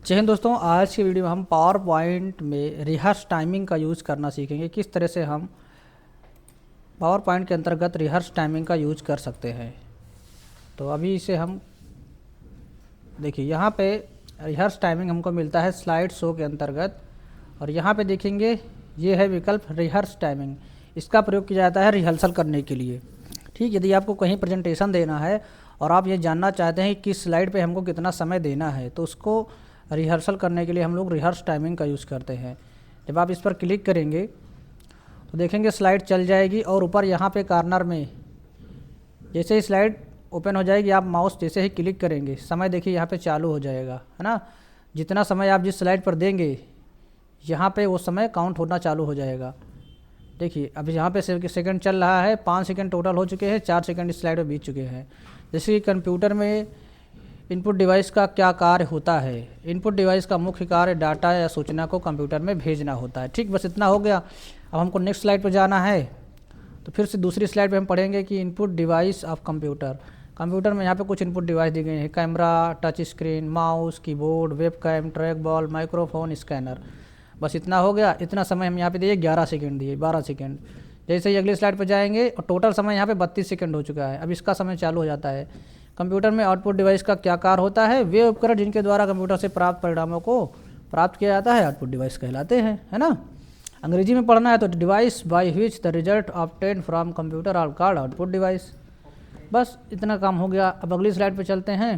जय हिंद दोस्तों, आज की वीडियो में हम पावर पॉइंट में रिहर्स टाइमिंग का यूज़ करना सीखेंगे। किस तरह से हम पावर पॉइंट के अंतर्गत रिहर्स टाइमिंग का यूज़ कर सकते हैं। तो अभी इसे हम देखिए, यहाँ पे रिहर्स टाइमिंग हमको मिलता है स्लाइड शो के अंतर्गत, और यहाँ पे देखेंगे ये है विकल्प रिहर्स टाइमिंग। इसका प्रयोग किया जाता है रिहर्सल करने के लिए। ठीक, यदि आपको कहीं प्रेजेंटेशन देना है और आप ये जानना चाहते हैं कि किस स्लाइड पे हमको कितना समय देना है, तो उसको रिहर्सल करने के लिए हम लोग रिहर्स टाइमिंग का यूज़ करते हैं। जब आप इस पर क्लिक करेंगे तो देखेंगे स्लाइड चल जाएगी, और ऊपर यहाँ पे कॉर्नर में जैसे ही स्लाइड ओपन हो जाएगी, आप माउस जैसे ही क्लिक करेंगे, समय देखिए यहाँ पे चालू हो जाएगा, है ना। जितना समय आप जिस स्लाइड पर देंगे, यहाँ पे वो समय काउंट होना चालू हो जाएगा। देखिए अभी यहाँ पे सेकंड चल रहा है, 5 सेकंड टोटल हो चुके हैं, 4 सेकंड इस स्लाइड में बीत चुके हैं। जैसे कि कंप्यूटर में इनपुट डिवाइस का क्या कार्य होता है। इनपुट डिवाइस का मुख्य कार्य डाटा या सूचना को कंप्यूटर में भेजना होता है। ठीक, बस इतना हो गया। अब हमको नेक्स्ट स्लाइड पर जाना है, तो फिर से दूसरी स्लाइड पे हम पढ़ेंगे कि input device of computer. Computer में यहाँ पे कुछ इनपुट डिवाइस दी गई हैं: camera, touch screen, mouse, keyboard, webcam, trackball, microphone, scanner. बस इतना हो गया। इतना समय हम यहाँ पे दिए 11 सेकेंड दिए, 12 सेकेंड। जैसे ही अगली स्लाइड पर जाएंगे और टोटल समय यहाँ पे 32 सेकेंड हो चुका है। अब इसका समय चालू हो जाता है। कंप्यूटर में आउटपुट डिवाइस का क्या कार्य होता है। वे उपकरण जिनके द्वारा कंप्यूटर से प्राप्त परिणामों को प्राप्त किया जाता है आउटपुट डिवाइस कहलाते हैं, है ना। अंग्रेजी में पढ़ना है तो device by which the result obtained from computer are called output device. बस इतना काम हो गया। अब अगली स्लाइड पे चलते हैं।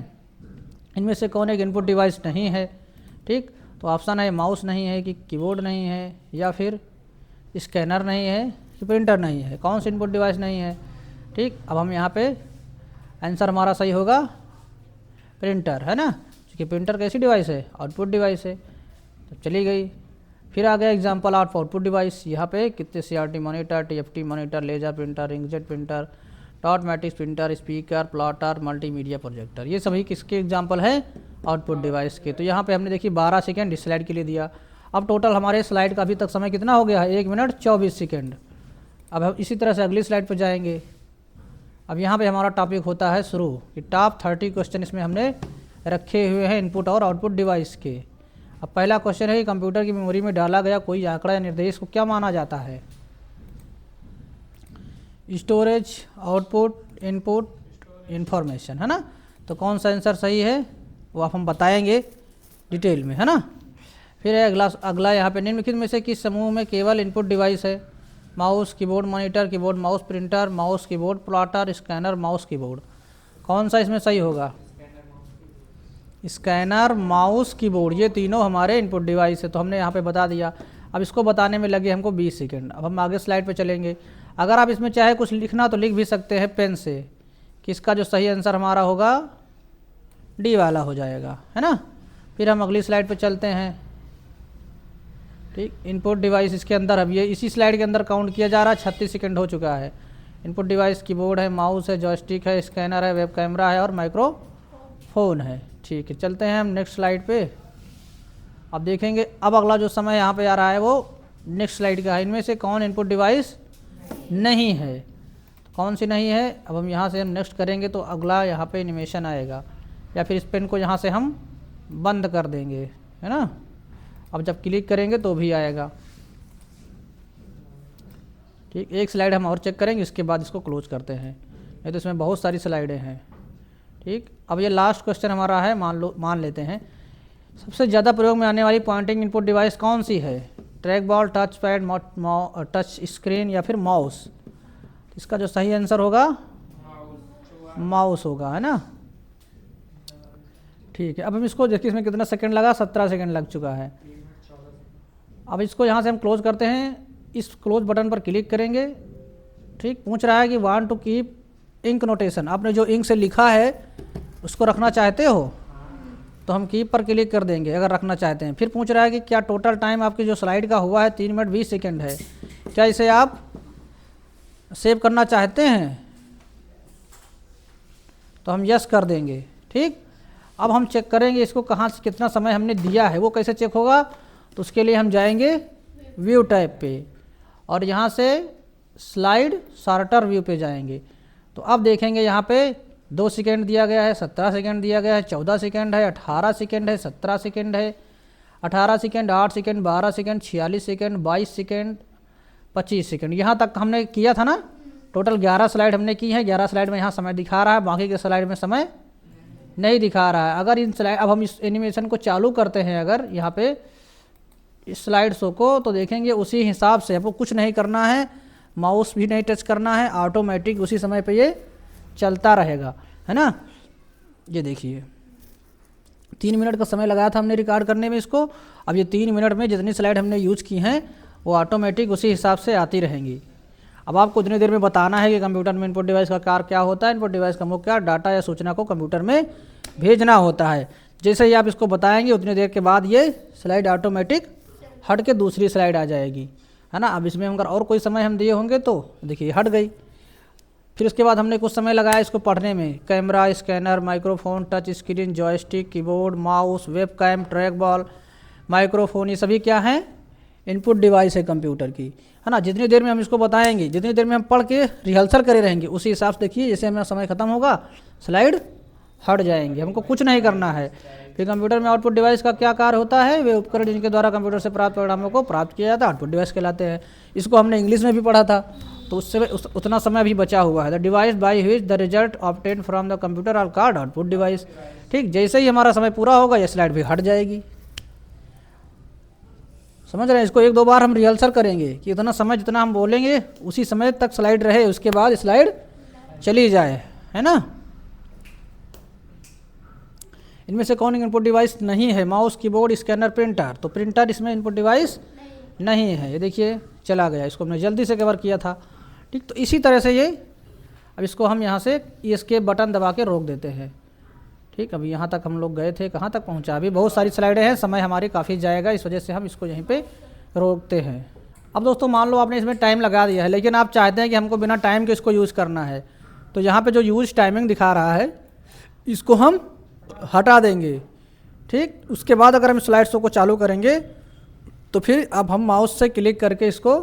इनमें से कौन एक इनपुट डिवाइस नहीं है। ठीक, तो ऑप्शन है माउस नहीं है, कि कीबोर्ड नहीं है, या फिर स्कैनर नहीं है, कि प्रिंटर नहीं है। कौन सी इनपुट डिवाइस नहीं है। ठीक, अब हम यहाँ पे आंसर हमारा सही होगा प्रिंटर, है ना, क्योंकि प्रिंटर कैसी डिवाइस है, आउटपुट डिवाइस है। तो चली गई। फिर आ गया एग्जाम्पल ऑफ आउटपुट डिवाइस। यहाँ पे कितने CRT monitor, TFT monitor, laser printer, inkjet printer, dot matrix printer, speaker, plotter, multimedia projector, ये सभी किसके एग्जाम्पल है, आउटपुट डिवाइस के। तो यहाँ पे हमने देखिए 12 सेकेंड इस स्लाइड के लिए दिया। अब टोटल हमारे स्लाइड का अभी तक समय कितना हो गया है, 1 मिनट 24 सेकेंड। अब हम इसी तरह से अगली स्लाइड पर जाएंगे। अब यहाँ पे हमारा टॉपिक होता है शुरू कि टॉप 30 क्वेश्चन इसमें हमने रखे हुए हैं इनपुट और आउटपुट डिवाइस के। अब पहला क्वेश्चन है कि कंप्यूटर की मेमोरी में डाला गया कोई आंकड़ा या निर्देश को क्या माना जाता है। स्टोरेज, आउटपुट, इनपुट, इंफॉर्मेशन, है ना। तो कौन सा आंसर सही है वो आप हम बताएंगे डिटेल में, है ना। फिर है अगला यहाँ पे निम्नलिखित में से किस समूह में केवल इनपुट डिवाइस है। Mouse, keyboard, monitor, keyboard mouse, printer, mouse keyboard, plotter, scanner, mouse keyboard. कौन सा इसमें सही होगा। स्कैनर, माउस, कीबोर्ड, ये तीनों हमारे इनपुट डिवाइस है। तो हमने यहाँ पे बता दिया। अब इसको बताने में लगे हमको 20 सेकेंड। अब हम आगे स्लाइड पे चलेंगे। अगर आप इसमें चाहे कुछ लिखना तो लिख भी सकते हैं पेन से, कि इसका जो सही आंसर हमारा होगा डी वाला हो जाएगा, है ना। फिर हम अगली स्लाइड पे चलते हैं। ठीक, इनपुट डिवाइस इसके अंदर अब ये इसी स्लाइड के अंदर काउंट किया जा रहा है। 36 सेकेंड हो चुका है। इनपुट डिवाइस कीबोर्ड है, माउस है, जॉयस्टिक है, स्कैनर है, वेब कैमरा है और माइक्रोफोन है। ठीक है, चलते हैं हम नेक्स्ट स्लाइड पे। अब देखेंगे अब अगला जो समय यहाँ पे आ रहा है वो नेक्स्ट स्लाइड का है। इनमें से कौन इनपुट डिवाइस नहीं है। तो कौन सी नहीं है। अब हम यहाँ से हम नेक्स्ट करेंगे तो अगला यहाँ पे एनिमेशन आएगा, या फिर इस पेन को यहाँ से हम बंद कर देंगे, है ना। अब जब क्लिक करेंगे तो भी आएगा। ठीक, एक स्लाइड हम और चेक करेंगे, इसके बाद इसको क्लोज करते हैं, नहीं तो इसमें बहुत सारी स्लाइडें हैं। ठीक, अब ये लास्ट क्वेश्चन हमारा है। मान लेते हैं सबसे ज़्यादा प्रयोग में आने वाली पॉइंटिंग इनपुट डिवाइस कौन सी है। Track ball, touch pad, touch screen या फिर माउस। इसका जो सही आंसर होगा माउस होगा, है ना। ठीक है, अब हम इसको देखिए इसमें कितना सेकंड लगा, 17 सेकंड लग चुका है। अब इसको यहाँ से हम क्लोज करते हैं। इस क्लोज बटन पर क्लिक करेंगे। ठीक, पूछ रहा है कि want to keep ink notation, आपने जो इंक से लिखा है उसको रखना चाहते हो, तो हम कीप पर क्लिक कर देंगे अगर रखना चाहते हैं। फिर पूछ रहा है कि क्या टोटल टाइम आपकी जो स्लाइड का हुआ है 3 मिनट 20 सेकेंड है, क्या इसे आप सेव करना चाहते हैं, तो हम यस कर देंगे। ठीक, अब हम चेक करेंगे इसको कहाँ से कितना समय हमने दिया है। वो कैसे चेक होगा, तो उसके लिए हम जाएंगे व्यू टैब पे, और यहाँ से स्लाइड सॉर्टर व्यू पे जाएंगे। तो अब देखेंगे यहाँ पे 2 सेकेंड दिया गया है, 17 सेकेंड दिया गया है, 14 सेकेंड है, 18 सेकेंड है, 17 सेकेंड है, 18 second, 8 second, 12 second, 46 second, 22 second, 25 second. यहाँ तक हमने किया था ना, टोटल 11 स्लाइड हमने की है। 11 स्लाइड में यहाँ समय दिखा रहा है, बाकी के स्लाइड में समय नहीं दिखा रहा है। अगर इन स्लाइड, अब हम इस एनिमेशन को चालू करते हैं अगर यहाँ पे इस स्लाइड शो को, तो देखेंगे उसी हिसाब से आपको कुछ नहीं करना है, माउस भी नहीं टच करना है, ऑटोमेटिक उसी समय पे ये चलता रहेगा, है ना। ये देखिए 3 मिनट का समय लगाया था हमने रिकॉर्ड करने में इसको। अब ये 3 मिनट में जितनी स्लाइड हमने यूज की हैं वो ऑटोमेटिक उसी हिसाब से आती रहेंगी। अब आपको उतनी देर में बताना है कि कंप्यूटर में इनपुट डिवाइस का कार्य क्या होता है। इनपुट डिवाइस का मुख्य कार्य डाटा या सूचना को कंप्यूटर में भेजना होता है। जैसे ही आप इसको बताएंगे उतनी देर के बाद ये स्लाइड ऑटोमेटिक हट के दूसरी स्लाइड आ जाएगी, है ना। अब इसमें अगर और कोई समय हम दिए होंगे तो देखिए हट गई। फिर उसके बाद हमने कुछ समय लगाया इसको पढ़ने में। Camera, scanner, microphone, touch screen, joystick, keyboard, mouse, webcam, trackball, microphone, ये सभी क्या हैं, इनपुट डिवाइस है कंप्यूटर की, है ना। जितनी देर में हम इसको बताएंगे, जितनी देर में हम पढ़ के रिहर्सल करे रहेंगे, उसी हिसाब से देखिए जैसे हमारा समय खत्म होगा स्लाइड हट जाएंगे। हमको कुछ नहीं करना है। फिर कंप्यूटर में आउटपुट डिवाइस का क्या कार्य होता है, वे उपकरण जिनके द्वारा कंप्यूटर से प्राप्त परिणामों को प्राप्त किया जाता है आउटपुट डिवाइस कहलाते हैं। इसको हमने इंग्लिश में भी पढ़ा था, तो उससे उतना समय भी बचा हुआ है। The device by which the result obtain from the computer are called output device. ठीक, जैसे ही हमारा समय पूरा होगा ये स्लाइड भी हट जाएगी। समझ रहे हैं। इसको 1-2 बार हम रिहर्सल करेंगे कि इतना समय जितना हम बोलेंगे उसी समय तक स्लाइड रहे, उसके बाद स्लाइड चली जाए, है ना। इनमें से कौन इनपुट डिवाइस नहीं है, माउस, कीबोर्ड, स्कैनर, प्रिंटर। तो प्रिंटर इसमें इनपुट डिवाइस नहीं है। ये देखिए चला गया, इसको हमने जल्दी से कवर किया था। ठीक, तो इसी तरह से ये, अब इसको हम यहाँ से एस्केप बटन दबा के रोक देते हैं। ठीक, अभी यहाँ तक हम लोग गए थे, कहाँ तक पहुँचा, अभी बहुत सारी स्लाइडें हैं, समय हमारी काफ़ी जाएगा, इस वजह से हम इसको यहीं पे रोकते हैं। अब दोस्तों मान लो आपने इसमें टाइम लगा दिया है, लेकिन आप चाहते हैं कि हमको बिना टाइम के इसको यूज़ करना है, तो यहाँ पे जो यूज टाइमिंग दिखा रहा है इसको हम हटा देंगे। ठीक, उसके बाद अगर हम स्लाइड शो को चालू करेंगे तो फिर अब हम माउस से क्लिक करके इसको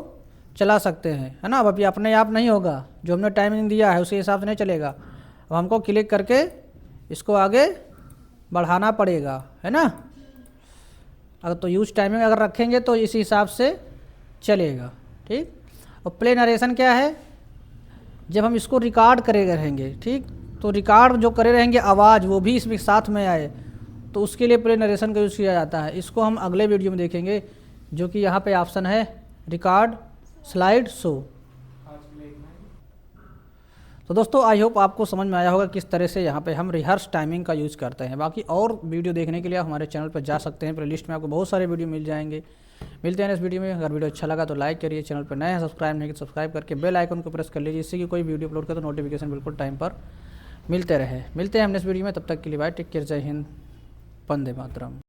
चला सकते हैं, है ना। अब अभी अपने आप नहीं होगा, जो हमने टाइमिंग दिया है उसी हिसाब से नहीं चलेगा। अब हमको क्लिक करके इसको आगे बढ़ाना पड़ेगा, है ना। अगर तो यूज टाइमिंग अगर रखेंगे तो इसी हिसाब से चलेगा। ठीक, और प्ले नरेशन क्या है, जब हम इसको रिकॉर्ड करे रहेंगे, ठीक, तो रिकॉर्ड जो करे रहेंगे आवाज़ वो भी इसमें साथ में आए, तो उसके लिए प्ले नरेशन का यूज़ किया जाता है। इसको हम अगले वीडियो में देखेंगे, जो कि यहाँ पे ऑप्शन है रिकॉर्ड स्लाइड शो। तो दोस्तों आई होप आपको समझ में आया होगा किस तरह से यहाँ पे हम रिहर्स टाइमिंग का यूज़ करते हैं। बाकी और वीडियो देखने के लिए आप हमारे चैनल पर जा सकते हैं, प्लेलिस्ट में आपको बहुत सारे वीडियो मिल जाएंगे। मिलते हैं इस वीडियो में। अगर वीडियो अच्छा लगा तो लाइक करिए, चैनल पर नए हैं सब्सक्राइब नहीं तो सब्सक्राइब करके बेल आइकन को प्रेस कर लीजिए, जिससे कि कोई वीडियो अपलोड करे तो नोटिफिकेशन बिल्कुल टाइम पर मिलते रहे। मिलते हैं हम नेक्स्ट वीडियो में, तब तक के लिए बाय, टेक केयर, जय हिंद, वंदे मातरम।